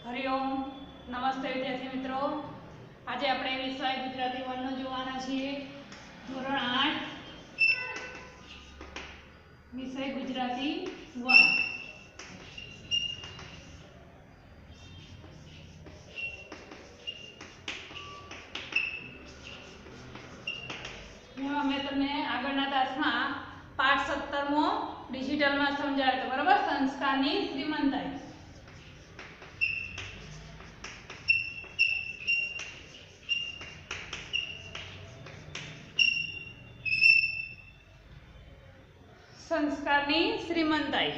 હરિઓમ નમસ્તે વિદ્યાર્થી મિત્રો। આજે આપણે વિષય ગુજરાતી 1 નો જોવાના છીએ। ધોરણ 8 વિષય ગુજરાતી 1। મેં તમને આગળના તાસમાં પાઠ 17મો ડિજિટલમાં સમજાવ્યો હતો, બરાબર। સંસ્કારની શ્રીમંતાઈ। સંસ્કારની શ્રીમંતાઈ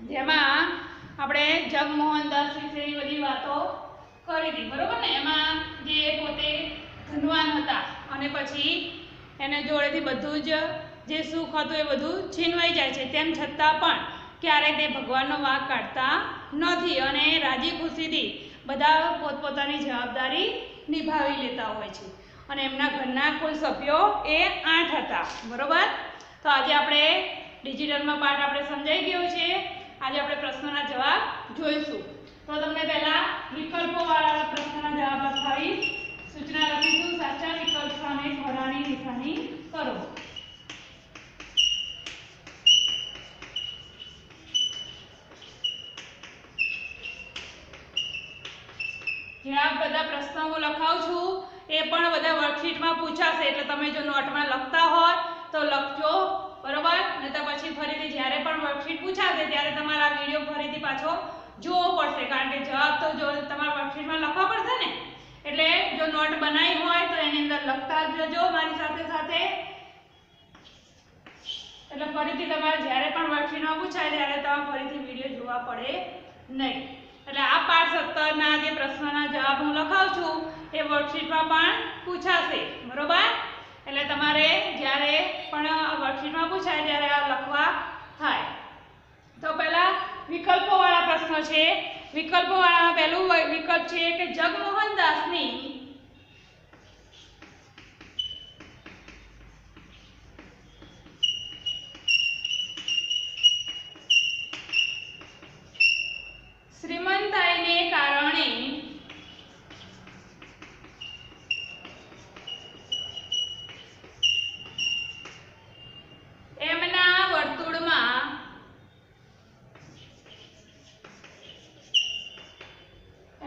જેમાં આપણે જગમોહનદાસ વિશેની બધી વાતો કરી હતી, બરોબર ને। એમાં જે પોતે ધનવાન હતા અને પછી એને જોડેથી બધું જ જે સુખ હતું એ બધું છીનવાઈ જાય છે, તેમ છતાં પણ ક્યારેય તે ભગવાનનો વાંક કાઢતા નથી અને રાજી ખુશીથી બધા પોતપોતાની જવાબદારી નિભાવી લેતા હોય છે અને એમના ઘરના કુલ સભ્યો એ 8 હતા, બરોબર। તો આજે આપણે ડિજિટલમાં પાઠ આપણે સમજાઈ ગયો છે। આજે આપણે પ્રશ્નોના જવાબ જોઈશું। તો તમને પહેલા વિકલ્પોવાળા પ્રશ્નના જવાબ લખાવી સૂચના લખીશું। સાચા વિકલ્પ સામે ઘોડાની નિશાની કરો। જે આ બધા પ્રશ્નો હું લખાવું છું એ પણ બધા વર્કશીટમાં પૂછાશે, એટલે તમે જો નોટમાં લખતા હોય તો લખજો, બરોબર। નહીતર પછી ફરીથી જ્યારે પણ વર્કશીટ પૂછાશે ત્યારે તમારે આ વિડીયો ફરીથી પાછો જોવો પડશે, કારણ કે જવાબ તો જો તમારા વર્કશીટમાં લખવા પડશે ને। એટલે જો નોટ બનાવી હોય તો એની અંદર લખતા જજો મારી સાથે સાથે, એટલે ફરીથી તમારે જ્યારે પણ વર્કશીટમાં પૂછાય ત્યારે તમારે ફરીથી વિડીયો જોવા પડે નહીં। એટલે આ પાઠ 17 ના જે પ્રશ્નોના જવાબ હું લખાવું છું એ વર્કશીટમાં પણ પૂછાશે, બરોબર। એટલે તમારે જ્યારે પણ વર્કશીટમાં પૂછાય ત્યારે આ લખવા થાય। તો પહેલા વિકલ્પોવાળા પ્રશ્નો છે। વિકલ્પોવાળામાં પહેલું વિકલ્પ છે કે જગમોહનદાસની શ્રીમંતાઈને કારણે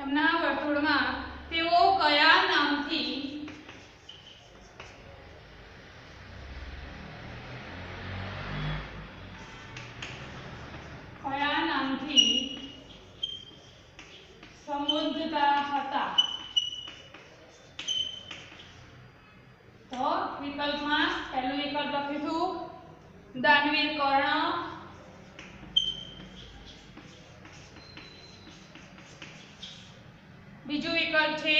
એમના વર્તુળમાં તેઓ કયા નામથી સંબોધતા હતા। તો વિકલ્પમાં પહેલું વિકલ્પ લખીશું દાનવીર કર્ણ, બીજું વિકલ્પ છે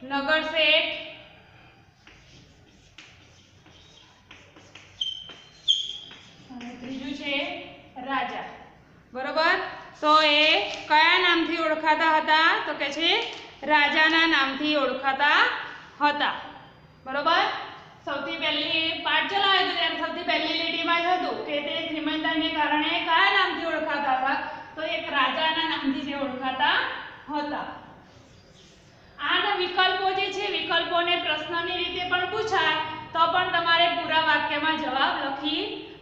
નગરશેઠ, અને ત્રીજું છે રાજા, બરોબર। તો એ કયા નામથી ઓળખાતા હતા? તો કે છે રાજાના નામથી ઓળખાતા હતા, બરોબર। સૌથી પહેલી પાઠ ચલાવ્યો ત્યારે સૌથી પહેલી લીટીમાં જ હતું કે તે શ્રીમંતાઈને કારણે કયા નામથી ઓળખાતા હતા? તો એક રાજાના નામથી તે ઓળખાતા હતા। આના વિકલ્પો જે છે, વિકલ્પોને પ્રશ્નની રીતે પણ પૂછાય તો પણ તમારે પૂરા વાક્યમાં જવાબ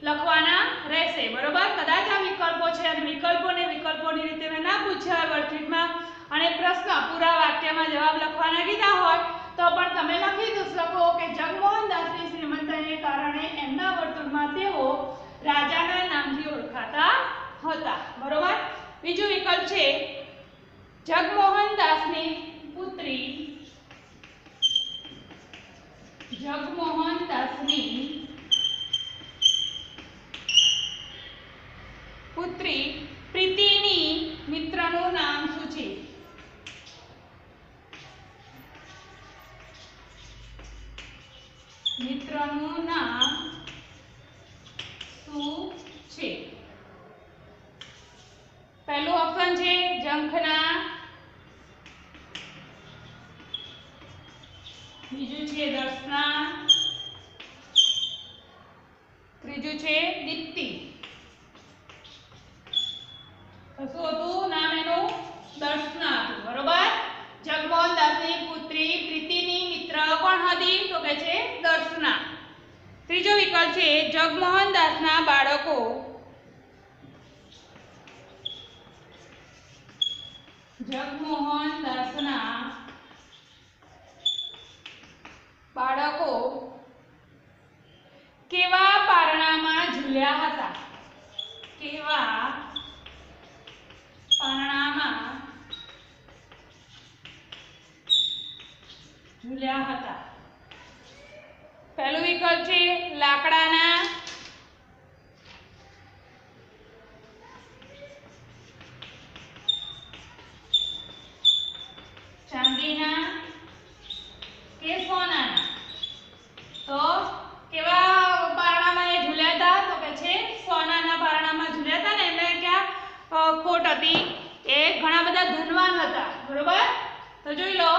લખવાના રહેશે, બરોબર। કદાચ આ વિકલ્પો છે અને વિકલ્પોની રીતે મેં ના પૂછ્યા વર્કશીટમાં અને પ્રશ્ન પૂરા વાક્યમાં જવાબ લખવાના કીધા હોય તો પણ તમે લખી શકો કે જગમોહનદાસની શ્રીમંતાઈને કારણે એમના વર્તુળમાં તેઓ રાજાના નામથી ઓળખાતા હતા, બરોબર। બીજું વિકલ્પ છે જગમોહનદાસની પુત્રી પ્રીતિની મિત્રનું નામ શું છે? મિત્રનું નામ શું છે? પહેલું ઓપ્શન છે જંખના, બીજું છે દર્શના, ત્રીજું છે દીપ્તિ। તો શું હતું નામ એનું? દર્શના। છે જગમોહન દાસના બાળકો કેવા પારણામાં ઝૂલ્યા હતા? કેવા પારણામાં ઝૂલ્યા હતા? પહેલું વિકલ્પ છે લાકડાના, ચાંદીના કે સોનાના. તો કેવા પારણામાં એ ઝૂલ્યા હતા? તો કે છે સોનાના પારણામાં ઝૂલ્યા હતા ને. એમને ક્યાં ખોટ હતી? એ ઘણા બધા ધનવાન હતા. બરોબર? તો જોઈ લો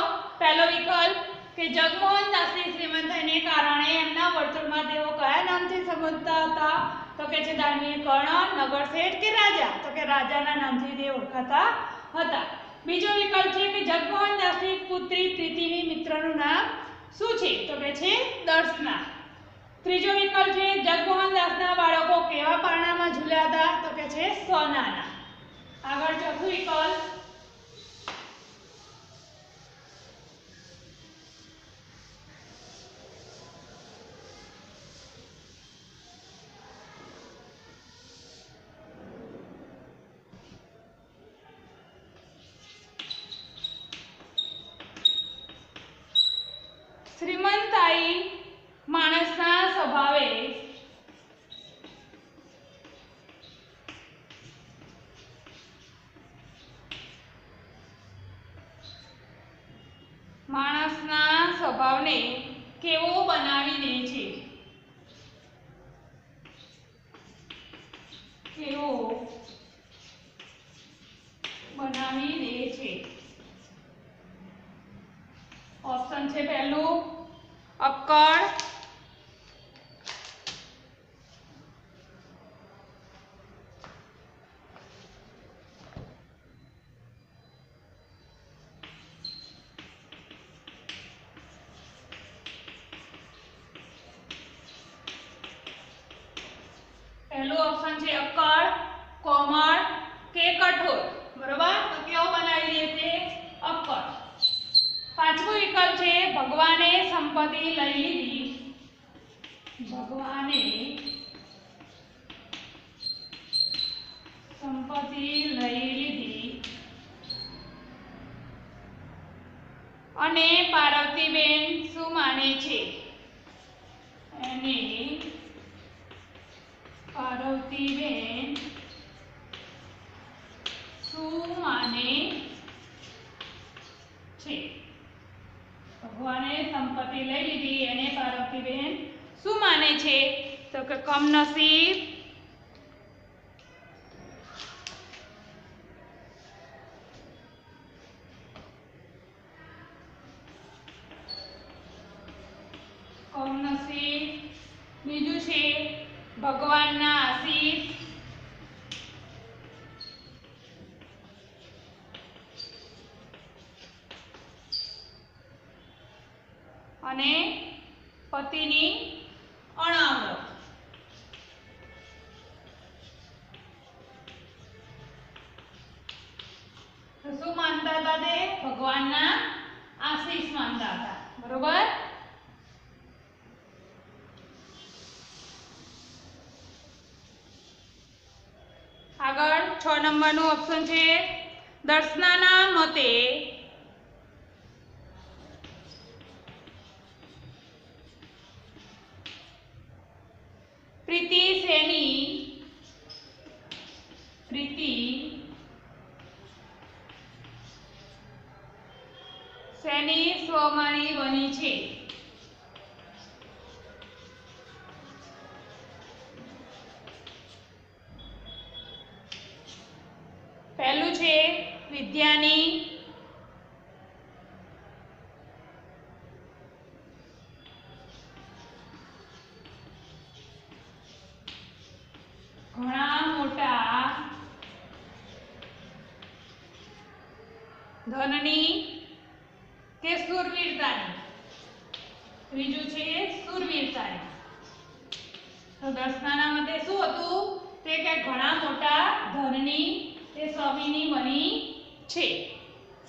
પહેલો વિકલ્પ કે જગમોહન દાસની શ્રીમંતાઈને કારણે એમના વર્તુળમાં તેઓ કયા નામથી સંબોધતા હતા? તો કે છે દાનવીર કર્ણ, નગર શેઠ કે રાજા? તો કે રાજાના નામથી તે ઓળખાતા હતા. બીજો વિકલ્પ છે કે જગમોહન દાસની પુત્રી પ્રીતિની મિત્રનું નામ શું છે? તો કે છે દર્શના. ત્રીજો વિકલ્પ છે જગમોહન દાસના બાળકો કેવા પારણામાં ઝૂલ્યા હતા? તો કે છે સોનાના. આગળ ચોથું વિકલ્પ શ્રીમંતાઈ માણસના સ્વભાવે માણસના સ્વભાવને કેવો બનાવી દે છે? કેવો બનાવી દે છે? ઓપ્શન છે પહેલું અક્કડ, પહેલું ઓપ્શન છે અક્કડ, કોમળ કે કઠોર. બરોબર? તો કેવો બનાવી દે છે? અક્કડ. પાંચમું વિકલ્પ છે ભગવાને સંપત્તિ લઈ લીધી. ભગવાને સંપત્તિ લઈ લીધી અને પાર્વતીબેન શું માને છે? એને પાર્વતીબેન શું માને છે? ભગવાને સંપત્તિ લઈ લીધી એને પાર્વતીબેન શું માને છે? તો કે કમનસીબ, કમનસીબ. બીજું છે ભગવાનના આશીષ, અને પતિની અણાવરત. તો શું માનતા હતા? તે ભગવાનના આશીષ માનતા હતા. બરોબર? આગળ 6 નંબરનું ઓપ્શન છે દર્શનાના મતે પ્રીતિ શેની સ્વમાની બની છે? પહેલું છે વિદ્યાની, ઘણા મોટા ધનની કે શૂરવીરતાની? ત્રીજું છે શૂરવીરતાની. તો 10 ના મતે શું હતું તે કે ઘણા મોટા ધનની તે સ્વામીની બની છે.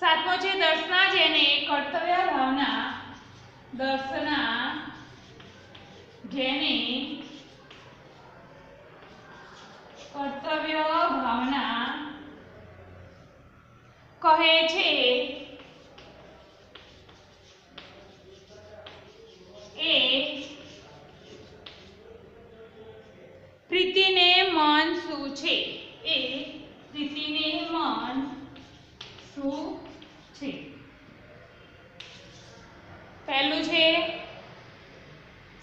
7મો છે દર્શના જેને કર્તવ્ય ભાવના દર્શના જેને કર્તવ્ય ભાવના કહે છે એ પ્રીતિને મન શું છે એ પ્રીતિને મન શું છે. પહેલું છે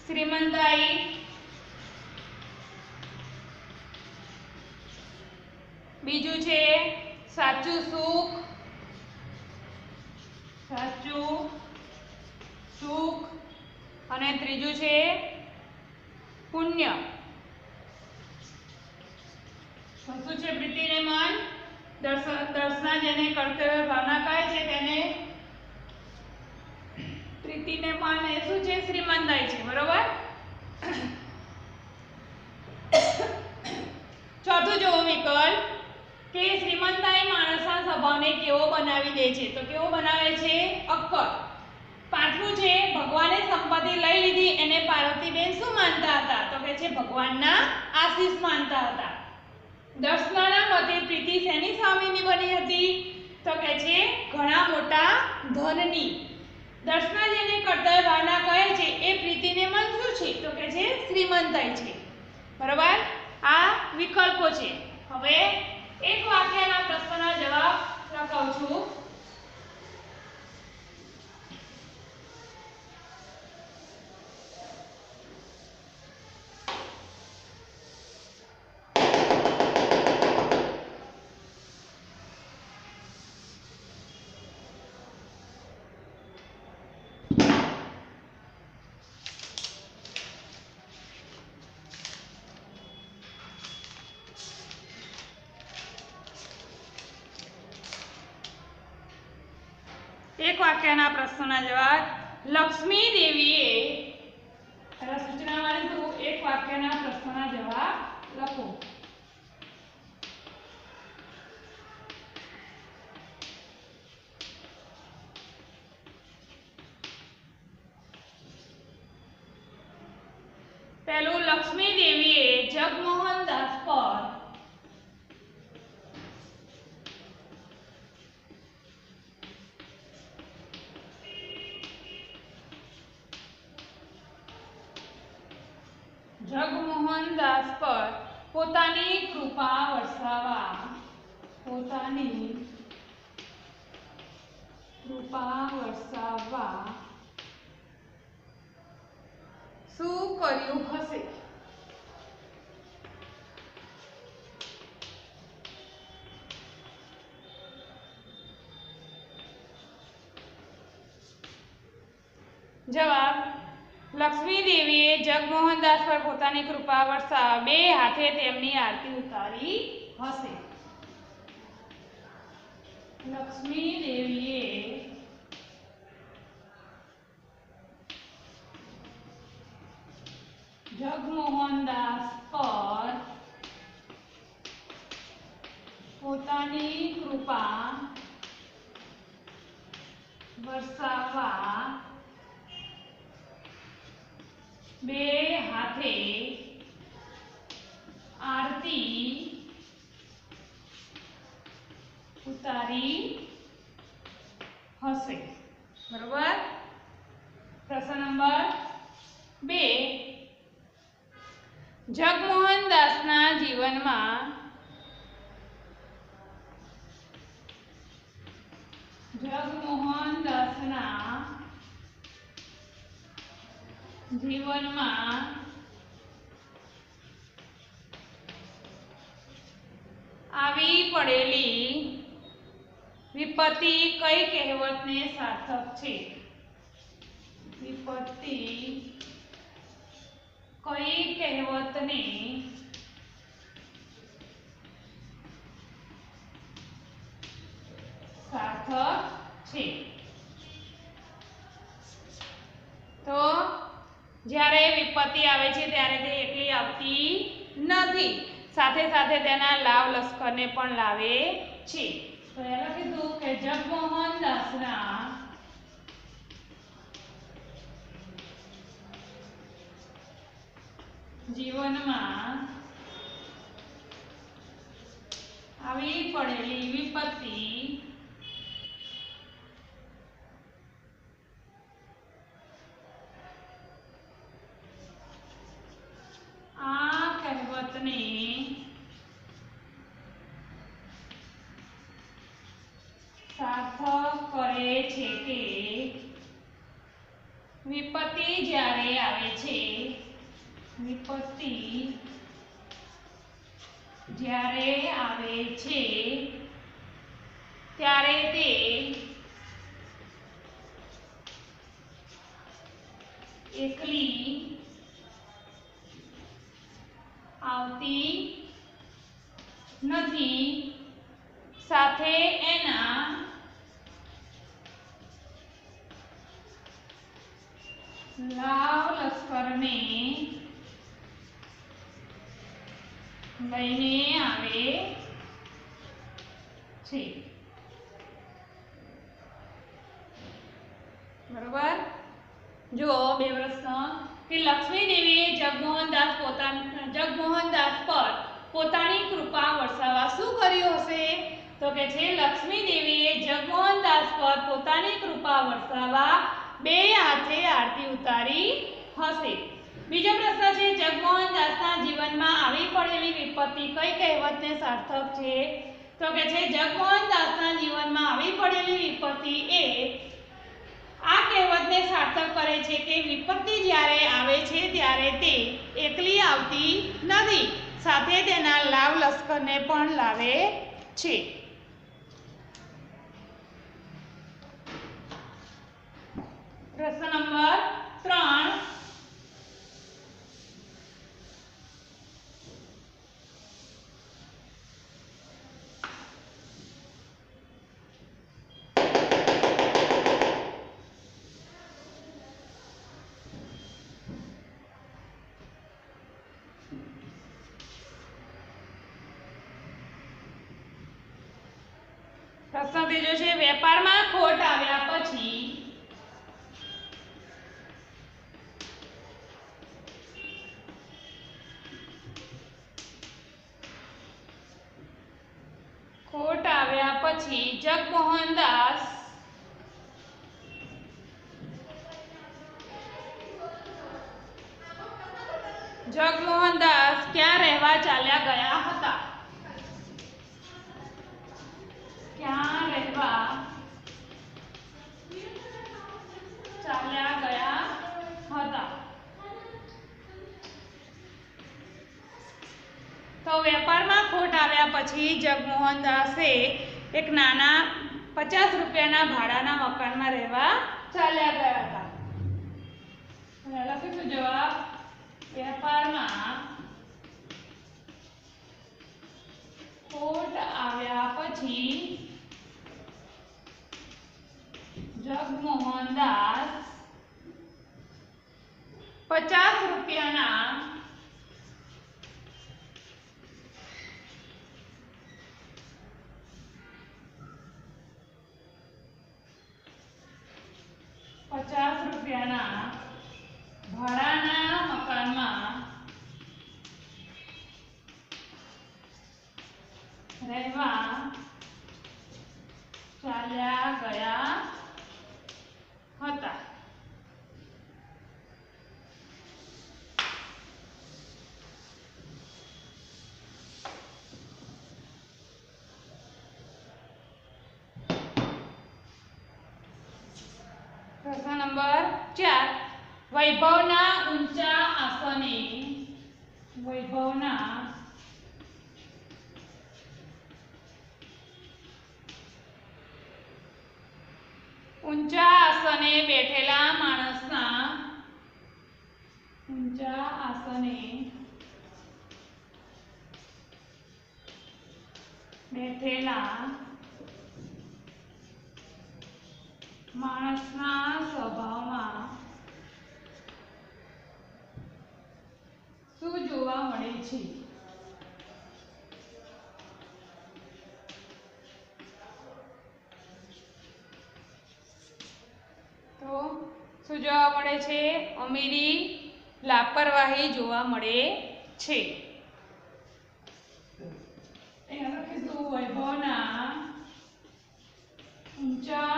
શ્રીમંતાઈ, બીજું છે સાચું સુખ, સાચું સુખ, અને ત્રીજું છે પુણ્ય. શું છે પ્રીતિને મન? દર્શના જેને કર્તવ્ય ભાવના કહે છે તેને પ્રીતિને મન એ શું છે? શ્રીમંતાઈ છે. બરોબર. ચોથું જોવો વિકલ્પ કે શ્રીમંતાઈ માણસના સ્વભાવને કેવો બનાવી દે છે. તો કેવો બનાવે છે? અક્કડ. 5મું છે ભગવાને સંપત્તિ લઈ લીધી એને પાર્વતીબેન શું માનતા હતા? તો કે છે ભગવાનના આશીષ માનતા હતા. દર્શનાના મતે પ્રીતિ શેની સ્વામીની બની હતી? તો કે છે ઘણા મોટા ધનની. દર્શના જેને કર્તવ્ય ભાવના કહે છે એ પ્રીતિને મન શું છે? તો કે છે શ્રીમંતાઈ છે. બરોબર. આ વિકલ્પો છે. હવે એક વાક્યના પ્રશ્નના જવાબ લખાવું છું. એક વાક્યના પ્રશ્નના જવાબ. લક્ષ્મી દેવીએ સૂચનામાં લીધું એક વાક્યના પ્રશ્નના જવાબ લખો. પહેલું લક્ષ્મી દેવીએ જગમોહન દાસ પર પોતાની કૃપા વરસાવવા શું કર્યું હશે? જવાબ. લક્ષ્મી દેવીએ જગમોહનદાસ પર પોતાની કૃપા વરસાવવા 2 હાથે તેમની આરતી ઉતારી હશે. લક્ષ્મી દેવીએ જગમોહનદાસ પર પોતાની કૃપા વરસાવવા 2 હાથે આરતી ઉતારી હશે. બરોબર. પ્રશ્ન નંબર 2. જગમોહનદાસના જીવનમાં આવી પડેલી વિપત્તિ કઈ કહેવતને સાર્થક છે? વિપત્તિ કઈ કહેવતને સાર્થક છે? તો જ્યારે વિપત્તિ આવે છે ત્યારે તે એકલી આવતી નથી, સાથે સાથે તેના લાવ લશ્કરને પણ લાવે છે. તો એને કીધું કે જગમોહન દાસના જીવનમાં આવી પડેલી વિપત્તિ આ કહેવતને સાર્થક કરે છે કે વિપત્તિ જ્યારે આવે છે, વિપત્તિ જ્યારે આવે છે ત્યારે તે એકલી આવતી નથી, સાથે એના લાવ લશ્કરને લઈને આવે છે. બરોબર. જો બે પ્રશ્ન કે લક્ષ્મી દેવીએ જગમોહનદાસ પર પોતાની કૃપા વરસાવવા શું કર્યું હશે? તો કે છે લક્ષ્મી દેવીએ જગમોહનદાસ પર પોતાની કૃપા વરસાવવા બે હાથે આરતી ઉતારી હશે. બીજો પ્રશ્ન છે જગમોહનદાસના જીવનમાં આવી પડેલી વિપત્તિ કઈ કહેવતને સાર્થક છે? તો કે છે જગમોહનદાસના જીવનમાં આવી પડેલી વિપત્તિ એ આ કહેવતને સાર્થક કરે છે કે વિપત્તિ જ્યારે આવે છે ત્યારે તે એકલી આવતી નથી, સાથે તેના લાવ લશ્કરને પણ લાવે છે. પ્રશ્ન નંબર 3. પ્રશ્ન ત્રીજો છે વેપારમાં ખોટ આવ્યા પછી જગમોહનદાસ ક્યાં રહેવા ચાલ્યા ગયા હતા? ક્યાં રહેવા ચાલ્યા ગયા હતા? તો વેપારમાં ખોટ આવ્યા પછી જગમોહનદાસે એક નાના 50 રૂપિયાના ભાડાના મકાનમાં રહેવા ચાલ્યા ગયા હતા. લખીશું જવાબ. વેપારમાં ખોટ આવ્યા પછી જગમોહનદાસ 50 રૂપિયાના ભાડાના મકાનમાં રહેવા ચાલ્યા ગયા હતા. પ્રશ્ન નંબર 4. વૈભવના ઊંચા આસને બેઠેલા માણસના સ્વભાવમાં શું જોવા મળે છે. તો શું જોવા મળે છે? અમીરી, લાપરવાહી જોવા મળે છે. વૈભવના ઊંચા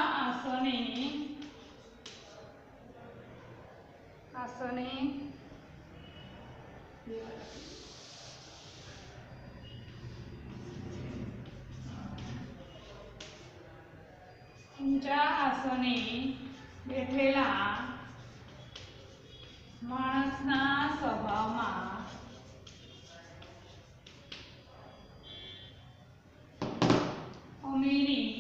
આસને બેઠેલા માણસના સ્વભાવમાં અમીરી,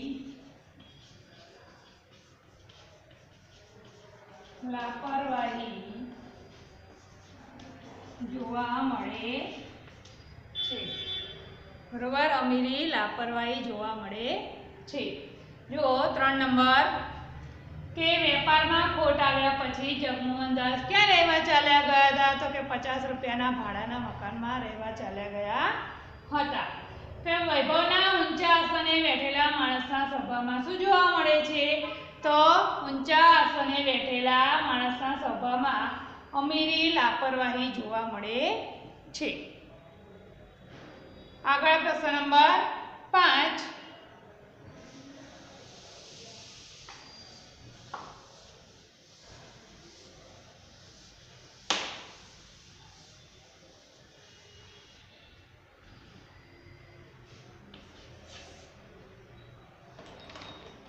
લાપરવાહી જોવા મળે છે. બરોબર, અમીરી, લાપરવાહી જોવા મળે છે. જો 3 નંબર કે વેપારમાં ખોટ આવ્યા પછી જગમોહનદાસ ક્યાં રહેવા ચાલ્યા ગયા હતા? તો કે 50 રૂપિયાના ભાડાના મકાનમાં રહેવા ચાલ્યા ગયા હતા. તો વૈભવના ઊંચા આસને બેઠેલા માણસના સ્વભાવમાં શું જોવા મળે છે? તો ઊંચા આસને બેઠેલા માણસના સ્વભાવમાં અમીરી, લાપરવાહી જોવા મળે છે. આગળ પ્રશ્ન નંબર 5.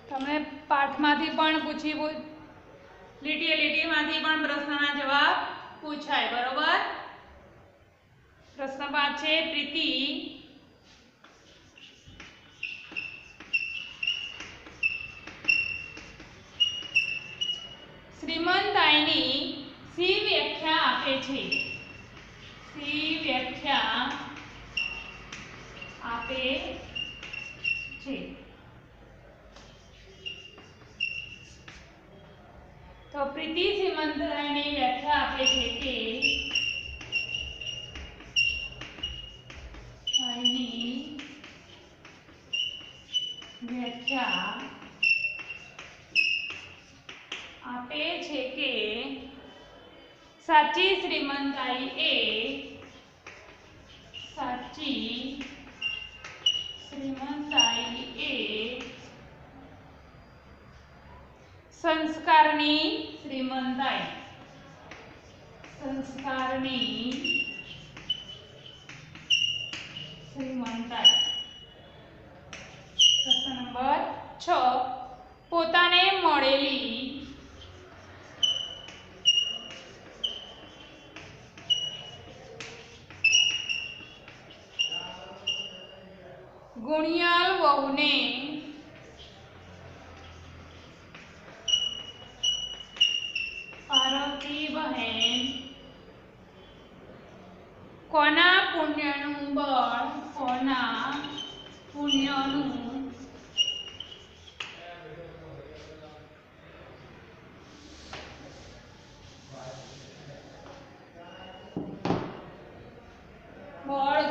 તમને પાઠમાંથી પણ લીટીમાંથી પણ પ્રશ્નના જવાબ પૂછાય. બરોબર, પ્રશ્ન 5 છે. પ્રીતિ શ્રીમંતાઈની સી વ્યાખ્યા આપે છે? સી વ્યાખ્યા આપે છે. તો પ્રીતિ શ્રીમંતાઈની વ્યાખ્યા આપે છે કે સાચી શ્રીમંતાઈ એ સંસ્કારની શ્રીમંતાઈ. પ્રશ્ન નંબર 6. પોતાને મળેલી ગુણિયાલ વહુને પાર્વતી બહેન કોના પુણ્યનું બળ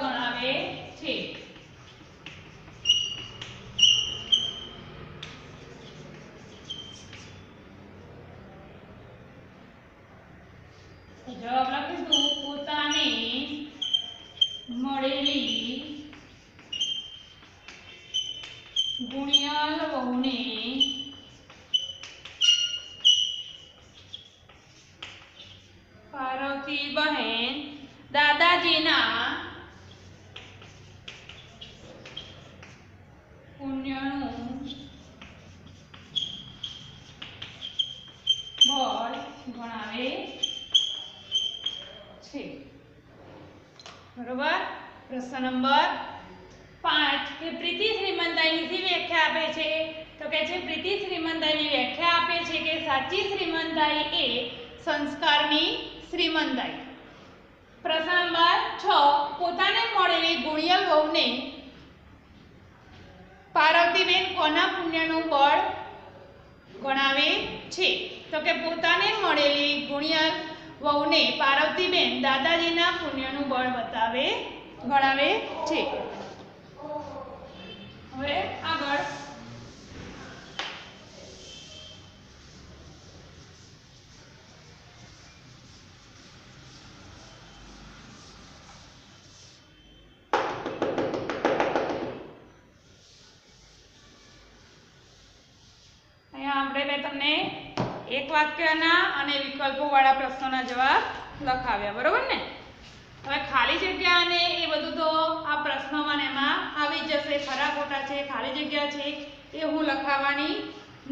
ગણાવે છે? જવાબ લખીશું. પોતાને મળેલી ગુણિયાલ વહુને પાર્વતી બહેન દાદાજીના પુણ્યનું બળ ગણાવે છે. બરોબર, પ્રશ્ન નંબર 5 કે પ્રીતિ શ્રીમંતાઈની સી વ્યાખ્યા આપે છે? તો કે છે પ્રીતિ શ્રીમંતાઈની વ્યાખ્યા આપે છે કે સાચી શ્રીમંતાઈ એ સંસ્કારની શ્રીમંતાઈ. પ્રશ્ન નંબર 6. પોતાને મળેલી ગુણિયલ વહુને પાર્વતીબેન કોના પુણ્યનું બળ ગણાવે છે? તો કે પોતાને મળેલી ગુણિયલ વહુને પાર્વતીબેન દાદાજીના પુણ્યનું બળ ગણાવે છે. હવે આગળ મેં તમને એક વાક્યના અને વિકલ્પોવાળા પ્રશ્નોના જવાબ લખાવ્યા, બરોબર ને? હવે ખાલી જગ્યા અને એ બધું તો આ પ્રશ્નોમાં એમાં આવી જ જશે. ખરા ખોટા છે, ખાલી જગ્યા છે, એ હું લખાવવાની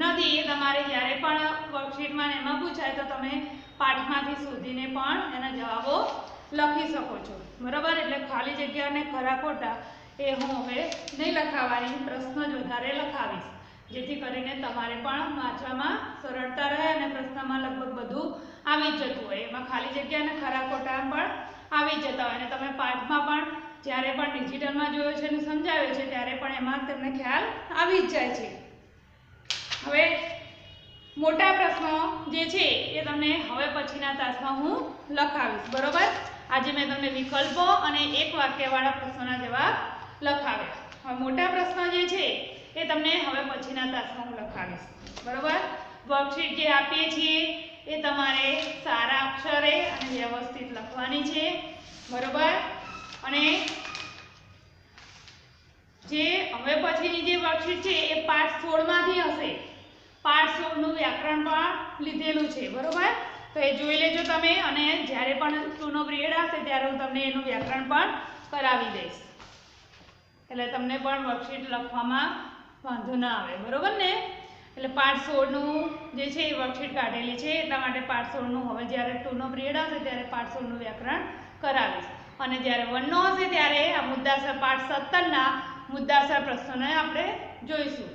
નથી. એ તમારે જ્યારે પણ વર્કશીટમાં એમાં પૂછાય તો તમે પાઠમાંથી શોધીને પણ એના જવાબો લખી શકો છો, બરોબર? એટલે ખાલી જગ્યા અને ખરા ખોટા એ હું હવે નહીં લખાવવાની, પ્રશ્નો જ વધારે લખાવીશ, જેથી કરીને તમારે પણ વાંચવામાં સરળતા રહે અને પ્રશ્નમાં લગભગ બધું આવી જ જતું હોય. એમાં ખાલી જગ્યા અને ખરા ખોટા પણ આવી જતા હોય અને તમે પાઠમાં પણ જ્યારે પણ ડિજિટલમાં જોયો છે અને સમજાવ્યો છે ત્યારે પણ એમાં તમને ખ્યાલ આવી જ જાય છે. હવે મોટા પ્રશ્નો જે છે એ તમને હવે પછીના તાસમાં હું લખાવીશ, બરોબર? આજે મેં તમને વિકલ્પો અને એક વાક્યવાળા પ્રશ્નોના જવાબ લખાવ્યા. હવે મોટા પ્રશ્નો જે છે એ તમને હવે પછીના તાસમાં હું લખાવીશ, બરોબર? વર્કશીટ જે આપીએ છીએ એ તમારે સારા અક્ષરે અને વ્યવસ્થિત લખવાની છે, બરોબર? અને જે હવે પછીની જે વર્કશીટ છે એ પાઠ 16 માંથી હશે. પાઠ 16 નું વ્યાકરણ પણ લીધેલું છે, બરોબર? તો એ જોઈ લેજો તમે, અને જ્યારે પણ 2 નો પિરિયડ આવશે ત્યારે હું તમને એનું વ્યાકરણ પણ કરાવી દઈશ, એટલે તમને પણ વર્કશીટ લખવામાં વાંધો ના આવે, બરોબર ને? એટલે પાઠ 16 નું જે છે એ વર્કશીટ કાઢેલી છે, એટલા માટે પાઠ 16 નું હવે જ્યારે 2 નો પિરિયડ આવશે ત્યારે પાઠ 16 નું વ્યાકરણ કરાવીશ, અને જ્યારે 1 નો હશે ત્યારે આ મુદ્દાસર પાઠ 17 ના મુદ્દાસર પ્રશ્નોને આપણે જોઈશું.